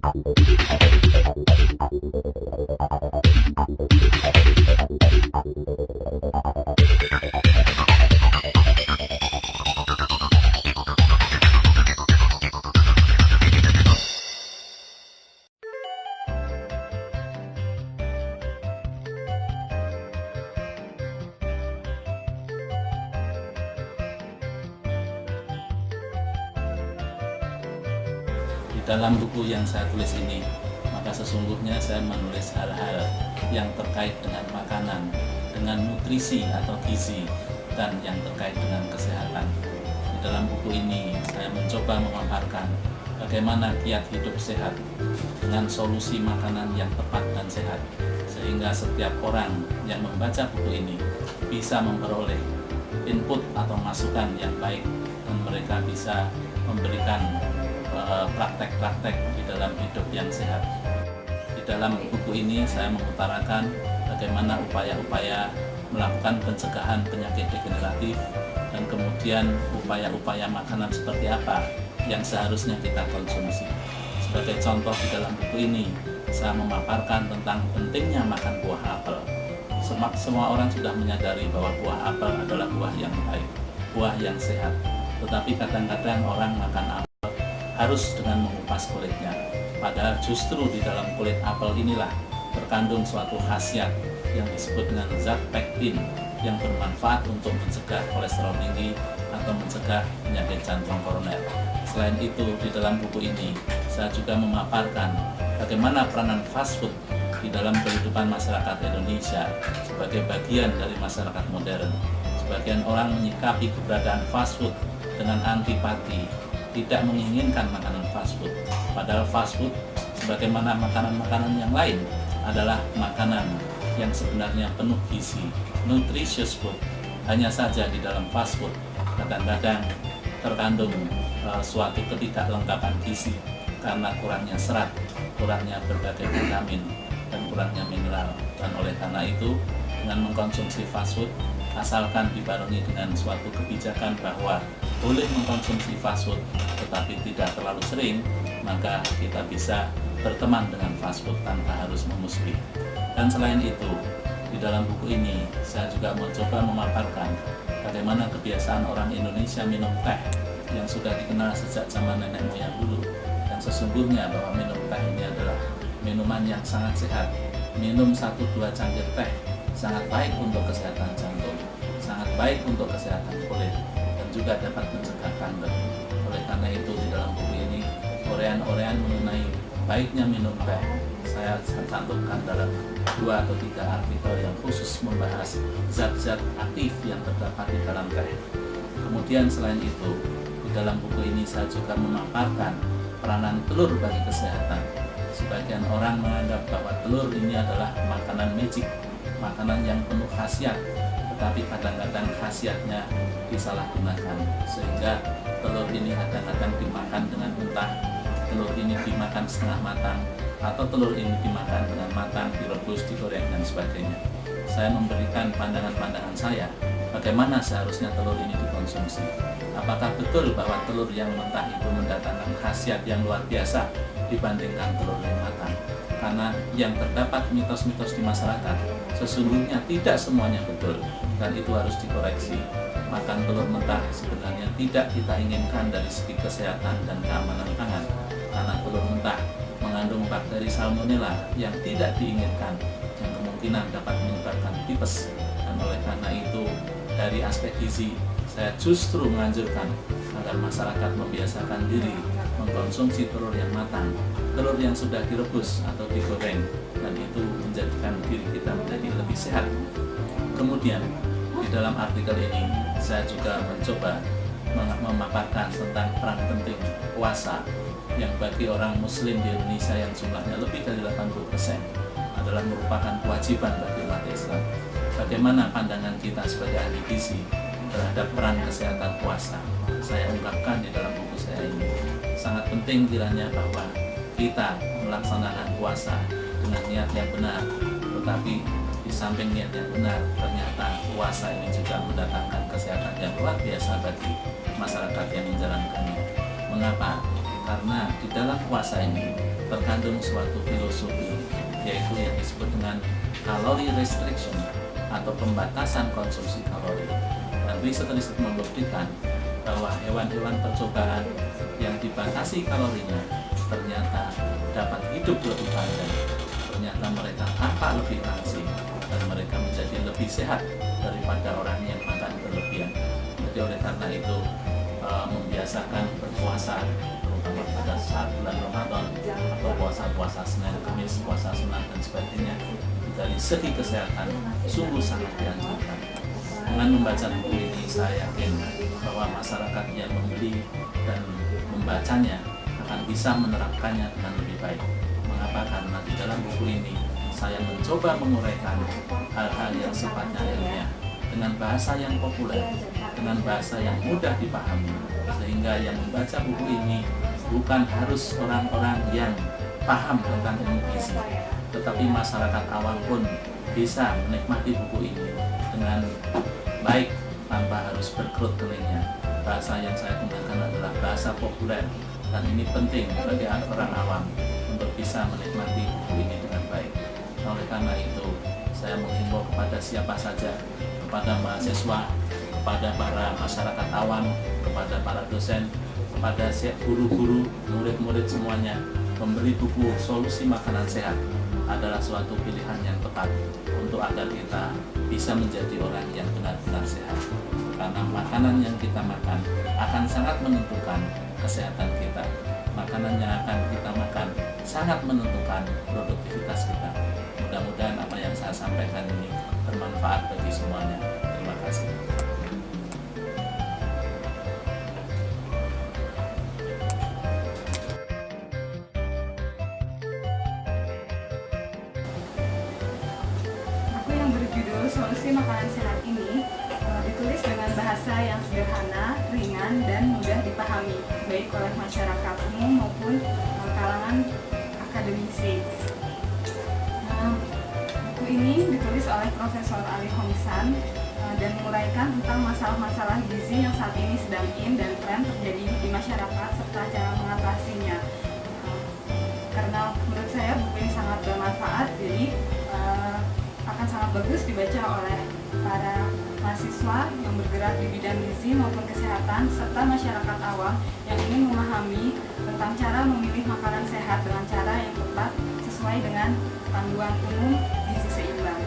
Di dalam buku yang saya tulis ini, maka sesungguhnya saya menulis hal-hal yang terkait dengan makanan, dengan nutrisi atau gizi, dan yang terkait dengan kesehatan. Di dalam buku ini, saya mencoba memaparkan bagaimana kiat hidup sehat dengan solusi makanan yang tepat dan sehat, sehingga setiap orang yang membaca buku ini bisa memperoleh input atau masukan yang baik, dan mereka bisa memberikan praktek-praktek di dalam hidup yang sehat. Di dalam buku ini saya mengutarakan bagaimana upaya-upaya melakukan pencegahan penyakit degeneratif, dan kemudian upaya-upaya makanan seperti apa yang seharusnya kita konsumsi. Sebagai contoh, di dalam buku ini saya memaparkan tentang pentingnya makan buah apel. Semua orang sudah menyadari bahwa buah apel adalah buah yang baik, buah yang sehat. Tetapi kadang-kadang orang makan apel harus dengan mengupas kulitnya. Padahal justru di dalam kulit apel inilah terkandung suatu khasiat yang disebut dengan zat pektin yang bermanfaat untuk mencegah kolesterol tinggi atau mencegah penyakit jantung koroner. Selain itu, di dalam buku ini saya juga memaparkan bagaimana peranan fast food di dalam kehidupan masyarakat Indonesia sebagai bagian dari masyarakat modern. Sebagian orang menyikapi keberadaan fast food dengan antipati, tidak menginginkan makanan fast food. Padahal fast food sebagaimana makanan-makanan yang lain adalah makanan yang sebenarnya penuh gizi, nutritious food. Hanya saja di dalam fast food kadang-kadang terkandung suatu ketidaklengkapan gizi karena kurangnya serat, kurangnya berbagai vitamin, dan kurangnya mineral. Dan oleh karena itu, dengan mengkonsumsi fast food, asalkan dibarengi dengan suatu kebijakan bahwa boleh mengkonsumsi fast food tetapi tidak terlalu sering, maka kita bisa berteman dengan fast food tanpa harus memusuhi. Dan selain itu, di dalam buku ini saya juga mencoba memaparkan bagaimana kebiasaan orang Indonesia minum teh yang sudah dikenal sejak zaman nenek moyang dulu, dan sesungguhnya bahwa minum teh ini adalah minuman yang sangat sehat. Minum 1-2 cangkir teh sangat baik untuk kesehatan jantung, sangat baik untuk kesehatan kulit, dan juga dapat mencegah kanker. Oleh karena itu, di dalam buku ini orean-orean mengenai baiknya minum teh saya cantumkan dalam 2 atau 3 artikel yang khusus membahas zat-zat aktif yang terdapat di dalam teh. Kemudian selain itu, di dalam buku ini saya juga memaparkan peranan telur bagi kesehatan. Sebagian orang menganggap bahwa telur ini adalah makanan magic, makanan yang penuh khasiat, tetapi kadang-kadang khasiatnya disalahgunakan, sehingga telur ini kadang-kadang dimakan dengan mentah, telur ini dimakan setengah matang, atau telur ini dimakan dengan matang, direbus, digoreng, dan sebagainya. Saya memberikan pandangan-pandangan saya bagaimana seharusnya telur ini dikonsumsi. Apakah betul bahwa telur yang mentah itu mendatangkan khasiat yang luar biasa dibandingkan telur yang matang? Karena yang terdapat mitos-mitos di masyarakat sesungguhnya tidak semuanya betul, dan itu harus dikoreksi. Makan telur mentah sebenarnya tidak kita inginkan dari segi kesehatan dan keamanan pangan, karena telur mentah mengandung bakteri salmonella yang tidak diinginkan, yang kemungkinan dapat menyebabkan tipes. Dan oleh karena itu, dari aspek gizi, saya justru menganjurkan agar masyarakat membiasakan diri mengkonsumsi telur yang matang, telur yang sudah direbus atau digoreng, dan itu menjadikan diri kita menjadi lebih sehat. Kemudian, di dalam artikel ini, saya juga mencoba memaparkan tentang peran penting puasa yang bagi orang muslim di Indonesia yang jumlahnya lebih dari 80% adalah merupakan kewajiban bagi umat Islam. Bagaimana pandangan kita sebagai ahli gizi terhadap peran kesehatan puasa? Saya ungkapkan di dalam buku saya ini. Sangat penting kiranya bahwa kita melaksanakan puasa dengan niat yang benar, tetapi di samping niat yang benar, ternyata puasa ini juga mendatangkan kesehatan yang luar biasa bagi masyarakat yang menjalankannya. Mengapa? Karena di dalam puasa ini terkandung suatu filosofi, yaitu yang disebut dengan calorie restriction atau pembatasan konsumsi kalori. Dan riset-riset membuktikan bahwa hewan-hewan percobaan yang dibatasi kalorinya ternyata dapat hidup lebih panjang, ternyata mereka tampak lebih langsing, dan mereka menjadi lebih sehat daripada orang yang makan berlebihan. Jadi oleh karena itu membiasakan berpuasa, terutama pada saat bulan Ramadan atau puasa-puasa Senin, Kamis, puasa sunat dan sebagainya, dari segi kesehatan sungguh sangat dianjurkan. Dengan membaca buku ini, saya yakin bahwa masyarakat yang membeli dan membacanya akan bisa menerapkannya dengan lebih baik. Mengapa? Karena di dalam buku ini saya mencoba menguraikan hal-hal yang sifatnya ilmiah dengan bahasa yang populer, dengan bahasa yang mudah dipahami, sehingga yang membaca buku ini bukan harus orang-orang yang paham tentang ilmu gizi, tetapi masyarakat awam pun bisa menikmati buku ini dengan baik tanpa harus berkerut kelingnya. Bahasa yang saya gunakan adalah bahasa populer, dan ini penting bagi orang awam untuk bisa menikmati buku ini dengan baik. Oleh karena itu, saya menghimbau kepada siapa saja, kepada mahasiswa, kepada para masyarakat awam, kepada para dosen, kepada guru-guru, murid-murid semuanya, membeli buku Solusi Makanan Sehat adalah suatu pilihan yang tepat untuk agar kita bisa menjadi orang yang benar-benar sehat. Karena makanan yang kita makan akan sangat menentukan kesehatan kita. Makanan yang akan kita makan sangat menentukan produktivitas kita. Mudah-mudahan apa yang saya sampaikan ini bermanfaat bagi semuanya. Terima kasih. Buku yang berjudul Solusi Makanan Sehat ini ditulis dengan bahasa yang sederhana, ringan, dan mudah dipahami, baik oleh masyarakat umum maupun kalangan akademisi. Buku ini ditulis oleh Profesor Ali Homsan dan menguraikan tentang masalah-masalah gizi yang saat ini sedang in dan tren terjadi di masyarakat serta cara mengatasinya. Karena menurut saya buku ini sangat bermanfaat, jadi akan sangat bagus dibaca oleh para mahasiswa yang bergerak di bidang gizi maupun kesehatan serta masyarakat awam yang ingin memahami tentang cara memilih makanan sehat dengan cara yang tepat sesuai dengan panduan umum gizi seimbang.